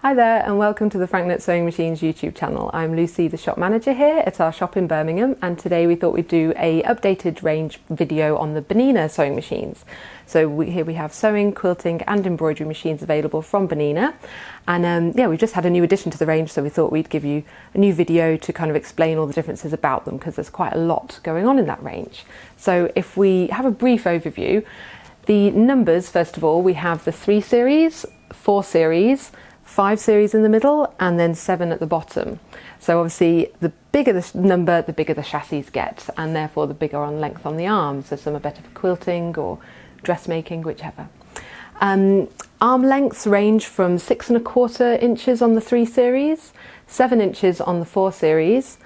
Hi there and welcome to the Nutt Sewing Machines YouTube channel. I'm Lucy, the shop manager here at our shop in Birmingham, and today we thought we'd do a updated range video on the Bernina sewing machines. So here we have sewing, quilting and embroidery machines available from Bernina, and yeah, we've just had a new addition to the range, so we thought we'd give you a new video to kind of explain all the differences about them, because there's quite a lot going on in that range. So if we have a brief overview, the numbers, first of all, we have the 3 series, 4 series, 5 series in the middle, and then 7 at the bottom. So obviously the bigger the number, the bigger the chassis get, and therefore the bigger on length on the arms. So some are better for quilting or dressmaking, whichever. Arm lengths range from 6¼ inches on the 3 series, 7 inches on the 4 series,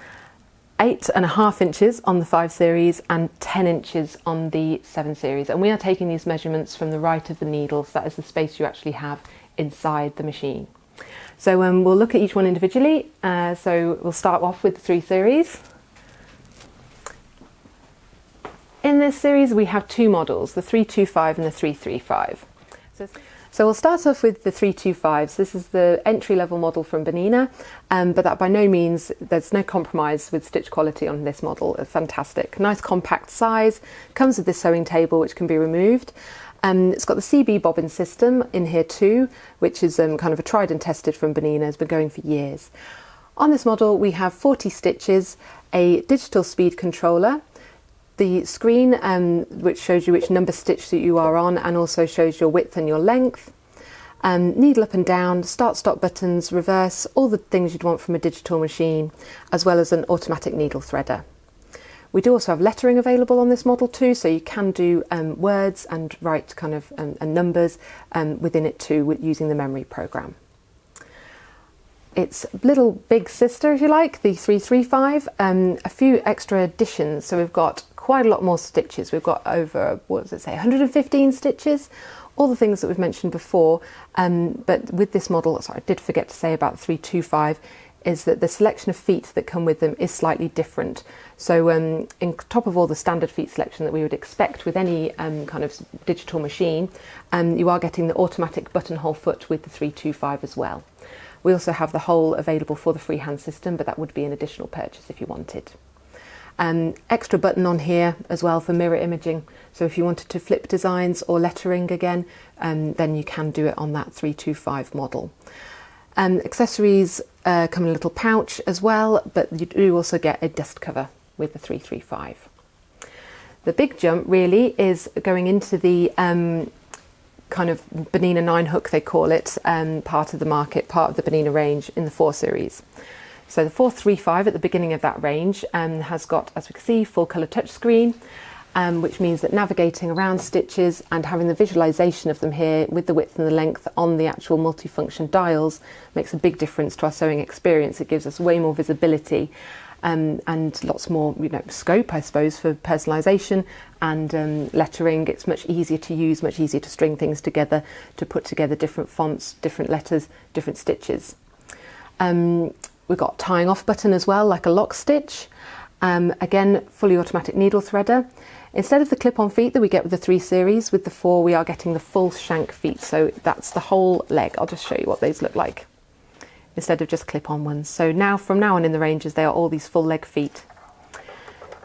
8½ inches on the 5 series, and 10 inches on the 7 series. And we are taking these measurements from the right of the needle, so that is the space you actually have inside the machine. So we'll look at each one individually. So we'll start off with the 3 series. In this series we have 2 models, the 325 and the 335. So we'll start off with the 325s. This is the entry-level model from Bernina, but that by no means, there's no compromise with stitch quality on this model. It's fantastic. Nice compact size, comes with this sewing table which can be removed. It's got the CB bobbin system in here too, which is kind of a tried and tested from Bernina, has been going for years. On this model we have 40 stitches, a digital speed controller, the screen which shows you which number stitch that you are on and also shows your width and your length, needle up and down, start-stop buttons, reverse, all the things you'd want from a digital machine, as well as an automatic needle threader. We do also have lettering available on this model too, so you can do words and write kind of and numbers within it too, using the memory program. Its little big sister, if you like, the 335, a few extra additions. So we've got quite a lot more stitches. We've got over, what does it say, 115 stitches, all the things that we've mentioned before. But with this model, sorry, I did forget to say about the 325, is that the selection of feet that come with them is slightly different. So in top of all the standard feet selection that we would expect with any kind of digital machine, you are getting the automatic buttonhole foot with the 325 as well. We also have the hole available for the freehand system, but that would be an additional purchase if you wanted. Extra button on here as well for mirror imaging, so if you wanted to flip designs or lettering again, then you can do it on that 325 model. Accessories come in a little pouch as well, but you do also get a dust cover with the 335. The big jump really is going into the kind of Bernina 9 hook, they call it, part of the market, part of the Bernina range in the 4 series. So the 435 at the beginning of that range has got, as we can see, full colour touchscreen, which means that navigating around stitches and having the visualization of them here with the width and the length on the actual multifunction dials makes a big difference to our sewing experience. It gives us way more visibility and lots more, scope, I suppose, for personalization and lettering. It's much easier to use, much easier to string things together, to put together different fonts, different letters, different stitches. We've got tying off button as well, like a lock stitch. Again, fully automatic needle threader. Instead of the clip-on feet that we get with the 3 series, with the 4 we are getting the full shank feet, so that's the whole leg. I'll just show you what those look like instead of just clip-on ones. So now, from now on in the ranges, they are all these full leg feet.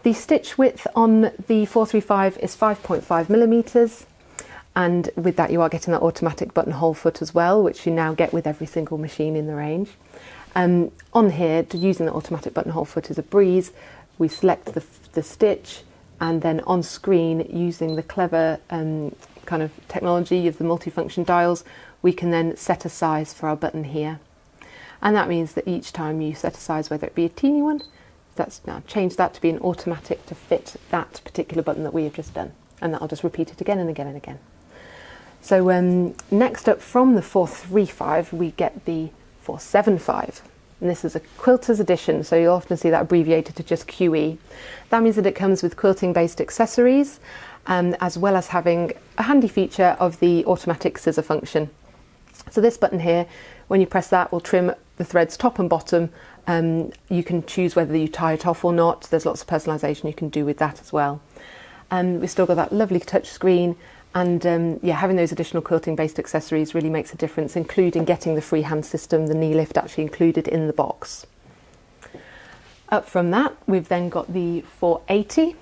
The stitch width on the 435 is 5.5 millimeters, and with that you are getting that automatic buttonhole foot as well, which you now get with every single machine in the range. On here, using the automatic buttonhole foot is a breeze. We select the stitch, and then on screen, using the clever kind of technology of the multifunction dials, we can then set a size for our button here. And that means that each time you set a size, whether it be a teeny one, now change that to be an automatic to fit that particular button that we have just done. And that'll just repeat it again and again and again. So next up from the 435, we get the 475. And this is a quilter's edition, so you'll often see that abbreviated to just QE. That means that it comes with quilting based accessories, as well as having a handy feature of the automatic scissor function. So this button here, when you press that, will trim the threads top and bottom. You can choose whether you tie it off or not. There's lots of personalisation you can do with that as well. We've still got that lovely touch screen And yeah, having those additional quilting based accessories really makes a difference, including getting the freehand system, the knee lift actually included in the box. Up from that, we've then got the 480.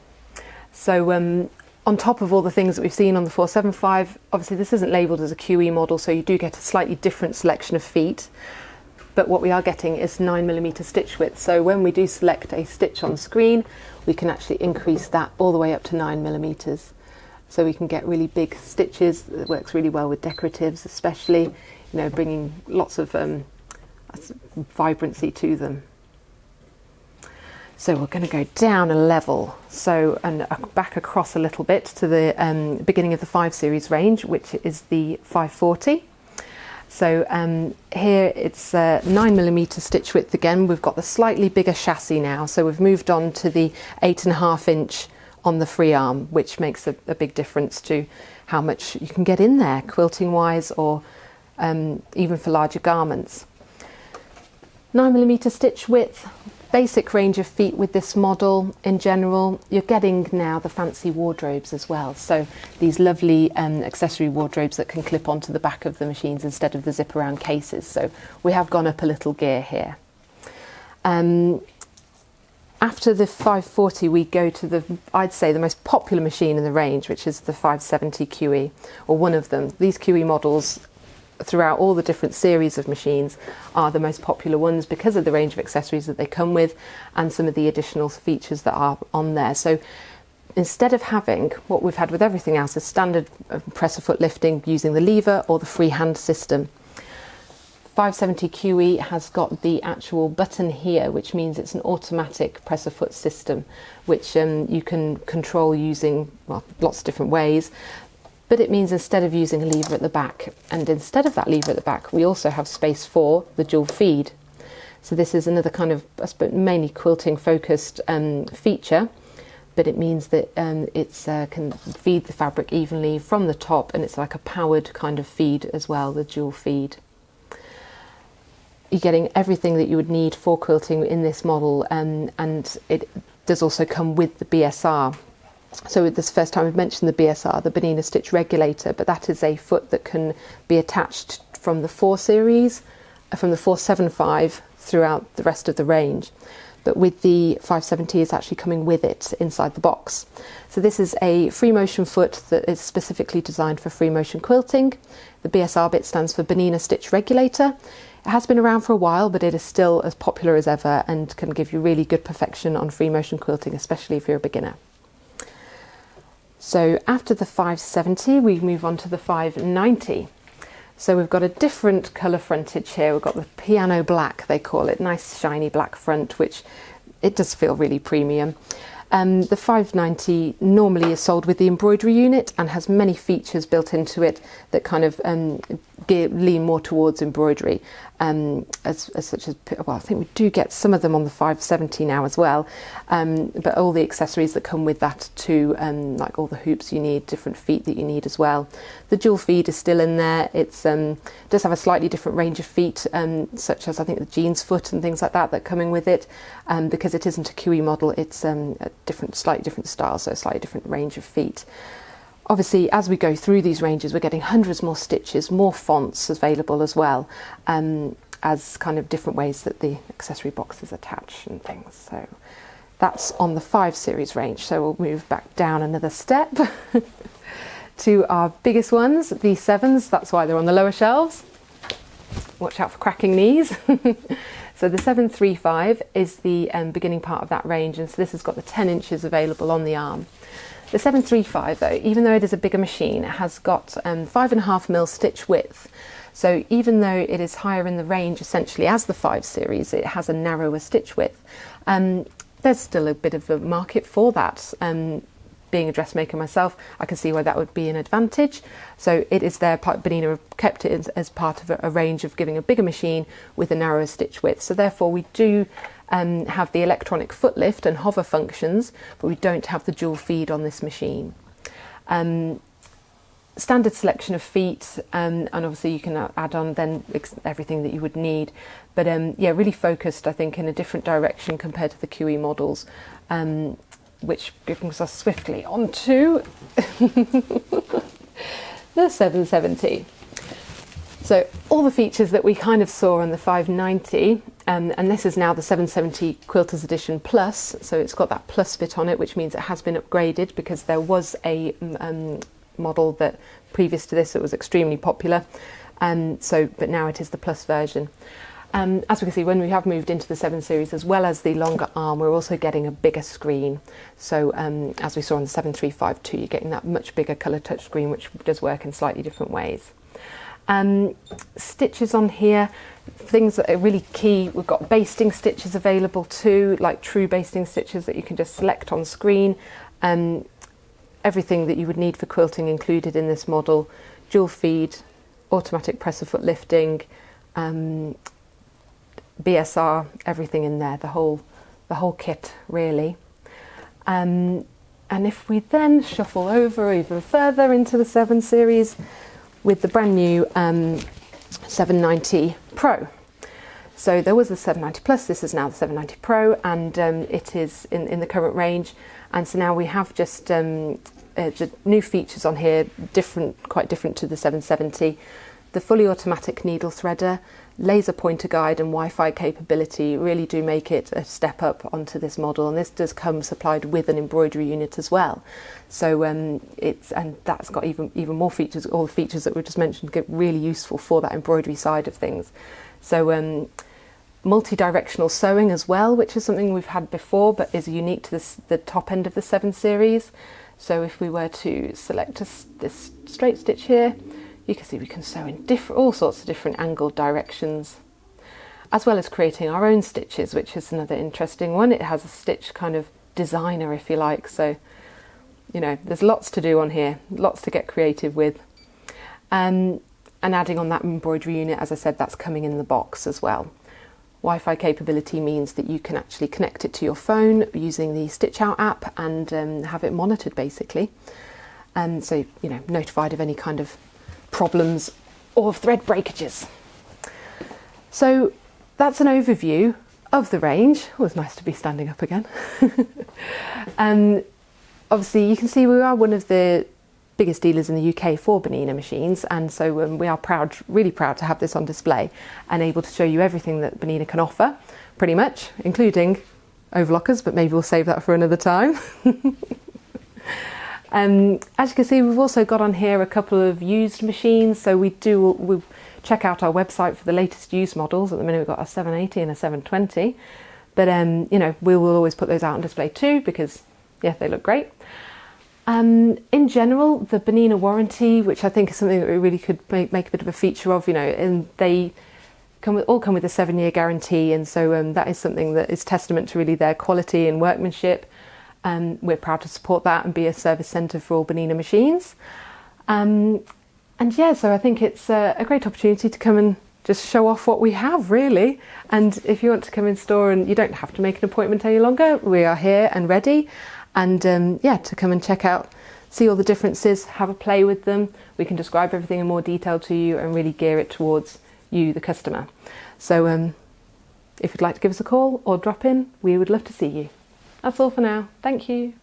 So on top of all the things that we've seen on the 475, obviously this isn't labelled as a QE model, so you do get a slightly different selection of feet. But what we are getting is 9mm stitch width. So when we do select a stitch on screen, we can actually increase that all the way up to 9mm. So we can get really big stitches. It works really well with decoratives, especially, you know, bringing lots of vibrancy to them. So we're going to go down a level, so and back across a little bit to the beginning of the 5 series range, which is the 540. So here it's 9mm stitch width again. We've got the slightly bigger chassis now, so we've moved on to the 8.5 inch on the free arm, which makes a big difference to how much you can get in there, quilting wise, or even for larger garments. 9mm stitch width. Basic range of feet with this model in general. You're getting now the fancy wardrobes as well, so these lovely accessory wardrobes that can clip onto the back of the machines instead of the zip around cases, so we have gone up a little gear here. After the 540 we go to the, I'd say, the most popular machine in the range, which is the 570 QE, or one of them. These QE models throughout all the different series of machines are the most popular ones because of the range of accessories that they come with and some of the additional features that are on there. So instead of having what we've had with everything else, a standard presser foot lifting using the lever or the freehand system, 570 QE has got the actual button here, which means it's an automatic presser foot system, which you can control using, well, lots of different ways. But it means instead of using a lever at the back, and instead of that lever at the back, we also have space for the dual feed. So this is another kind of, I suppose, mainly quilting focused feature, but it means that it can feed the fabric evenly from the top, and it's like a powered kind of feed as well, the dual feed. You're getting everything that you would need for quilting in this model, and it does also come with the BSR. So this is the first time we've mentioned the BSR, the Bernina Stitch Regulator, but that is a foot that can be attached from the 4 series, from the 475 throughout the rest of the range. But with the 570 it's actually coming with it inside the box. So this is a free motion foot that is specifically designed for free motion quilting. The BSR bit stands for Bernina Stitch Regulator. It has been around for a while, but it is still as popular as ever and can give you really good perfection on free motion quilting, especially if you're a beginner. So after the 570 we move on to the 590. So we've got a different colour frontage here. We've got the piano black, they call it, nice shiny black front, which it does feel really premium. The 590 normally is sold with the embroidery unit and has many features built into it that kind of lean more towards embroidery, as such as, well, I think we do get some of them on the 570 now as well, but all the accessories that come with that too, like all the hoops you need, different feet that you need as well. The dual feed is still in there. It's does have a slightly different range of feet, such as I think the jeans foot and things like that that coming with it, because it isn't a QE model. It's a slightly different style, so a slightly different range of feet. Obviously, as we go through these ranges, we're getting hundreds more stitches, more fonts available as well, as kind of different ways that the accessory boxes attach and things. So that's on the 5 series range. So we'll move back down another step to our biggest ones, the 7s. That's why they're on the lower shelves. Watch out for cracking knees. So the 735 is the beginning part of that range, and so this has got the 10 inches available on the arm. The 735 though, even though it is a bigger machine, it has got 5.5mm stitch width. So even though it is higher in the range essentially as the 5 series, it has a narrower stitch width. There's still a bit of a market for that. Being a dressmaker myself, I can see why that would be an advantage. So it is there, Bernina have kept it as part of a range of giving a bigger machine with a narrower stitch width. So therefore we do have the electronic foot lift and hover functions, but we don't have the dual feed on this machine. Standard selection of feet, and obviously you can add on then everything that you would need, but yeah, really focused I think in a different direction compared to the QE models, which brings us swiftly onto the 770. So all the features that we kind of saw on the 590, and this is now the 770 Quilters Edition Plus, so it's got that plus bit on it, which means it has been upgraded, because there was a model that previous to this that was extremely popular, but now it is the plus version. As we can see, when we have moved into the 7 Series, as well as the longer arm, we're also getting a bigger screen. So as we saw on the 735 you're getting that much bigger colour touch screen, which does work in slightly different ways. Stitches on here, things that are really key. We've got basting stitches available too, like true basting stitches that you can just select on screen. Everything that you would need for quilting included in this model: dual feed, automatic presser foot lifting, BSR, everything in there, the whole kit really. And if we then shuffle over even further into the 7 Series with the brand new 790 Pro. So there was the 790 Plus, this is now the 790 Pro, and it is in the current range. And so now we have just the new features on here, quite different to the 770. The fully automatic needle threader, laser pointer guide and Wi-Fi capability really do make it a step up onto this model, and this does come supplied with an embroidery unit as well. So that's got even more features. All the features that we just mentioned get really useful for that embroidery side of things. So multi-directional sewing as well, which is something we've had before but is unique to the top end of the 7 Series. So if we were to select this straight stitch here, you can see we can sew in all sorts of different angled directions, as well as creating our own stitches, which is another interesting one. It has a stitch kind of designer, if you like. So, you know, there's lots to do on here, lots to get creative with. And adding on that embroidery unit, as I said, that's coming in the box as well. Wi-Fi capability means that you can actually connect it to your phone using the Stitch Out app and have it monitored basically. And so, you know, notified of any kind of problems or thread breakages. So that's an overview of the range. Oh, it's nice to be standing up again. Obviously you can see we are one of the biggest dealers in the UK for Bernina machines, and so we are really proud to have this on display and able to show you everything that Bernina can offer, pretty much, including overlockers, but maybe we'll save that for another time. As you can see, we've also got on here a couple of used machines, so we check out our website for the latest used models. At the minute we've got a 780 and a 720, but you know, we will always put those out on display too, because yeah, they look great. In general, the Bernina warranty, which I think is something that we really could make a bit of a feature of, you know, and they all come with a 7-year guarantee, and so that is something that is testament to really their quality and workmanship. We're proud to support that and be a service centre for all Bernina machines. And yeah, so I think it's a great opportunity to come and just show off what we have, really. And if you want to come in store, and you don't have to make an appointment any longer, we are here and ready. And yeah, to come and check out, see all the differences, have a play with them. We can describe everything in more detail to you and really gear it towards you, the customer. So if you'd like to give us a call or drop in, we would love to see you. That's all for now. Thank you.